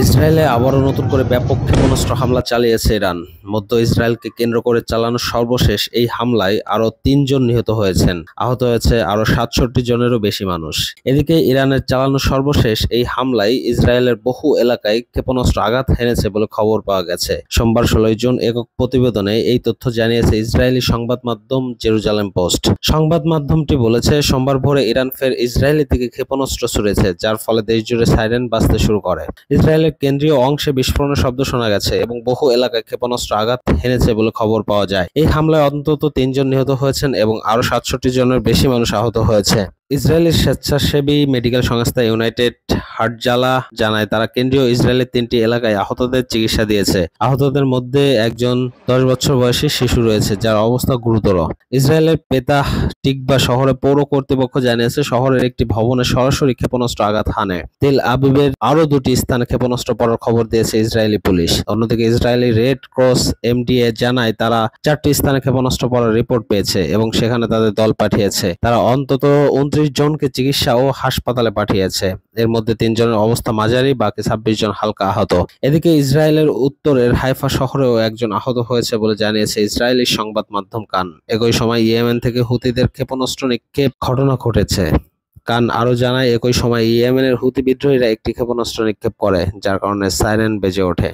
ইসরায়েলে আবারও নতুন করে ব্যাপক ক্ষেপণাস্ত্র হামলা চালিয়েছে ইরান। মধ্য ইসরায়েলকে কেন্দ্র করে চালানো সর্বশেষ এই হামলায় আরও ৩ জন নিহত হয়েছেন, আহত হয়েছে আরও ৬৭ জনেরও বেশি মানুষ। এদিকে ইরানের চালানো সর্বশেষ এই হামলায় ইসরায়েলের বহু এলাকায় ক্ষেপণাস্ত্র আঘাত হেনেছে বলে খবর পাওয়া গেছে। সোমবার ১৬ জুন একক প্রতিবেদনে এই তথ্য জানিয়েছে ইসরায়েলি সংবাদ মাধ্যম জেরুজালেম পোস্ট। সংবাদ মাধ্যমটি বলেছে, সোমবার ভোরে ইরান ফের ইসরায়েলের দিকে ক্ষেপণাস্ত্র ছুড়েছে, যার ফলে দেশজুড়ে সাইরেন বাজতে শুরু করে। ইসরায়েলের কেন্দ্রীয় অংশে বিস্ফোরণের শব্দ শোনা গেছে এবং বহু এলাকায় ক্ষেপণাস্ত্র আঘাত হেনেছে বলে খবর পাওয়া যায়। এই হামলায় অন্তত ৩ জন নিহত হয়েছেন এবং আরও ৬৭ জনের বেশি মানুষ আহত হয়েছে। ইসরায়েলের স্বেচ্ছাসেবী মেডিকেল সংস্থা ইউনাইটেড হার্টজালা জানায়, তারা কেন্দ্রীয় ইসরায়েলের ৩টি এলাকায় আহতদের চিকিৎসা দিয়েছে। আহতদের মধ্যে একজন ১০ বছর বয়সী শিশু রয়েছে, যার অবস্থা গুরুতর। ইসরায়েলের পেতাহ টিকবা শহরে পৌর কর্তৃপক্ষ জানিয়েছে, শহরের একটি ভবনে সরাসরি ক্ষেপণাস্ত্র আঘাত হানে। তেল আবিবের আরও ২টি স্থানে ক্ষেপণাস্ত্র পড়ার খবর দিয়েছে ইসরায়েলি পুলিশ। অন্যদিকে ইসরায়েলি রেড ক্রস এমডিএ জানায়, তারা ৪টি স্থানে ক্ষেপণাস্ত্র পড়ার রিপোর্ট পেয়েছে এবং সেখানে তাদের দল পাঠিয়েছে। তারা অন্তত ২৯ জনকে চিকিৎসা ও হাসপাতালে পাঠিয়েছে। এর মধ্যে ৩ জনের অবস্থা মাঝারি, বাকি ২৬ জন হালকা আহত। এদিকে ইসরায়েলের উত্তরের হাইফা শহরেও একজন আহত হয়েছে বলে জানিয়েছে ইসরায়েলি সংবাদ মাধ্যম কান। একই সময় ইয়েমেন থেকে হুতিদের ক্ষেপণাস্ত্র নিক্ষেপ ঘটনা ঘটেছে। কান আরও জানায়, একই সময় ইয়েমেনের হুতি বিদ্রোহীরা একটি ক্ষেপণাস্ত্র নিক্ষেপ করে, যার কারণে সাইরেন বেজে ওঠে।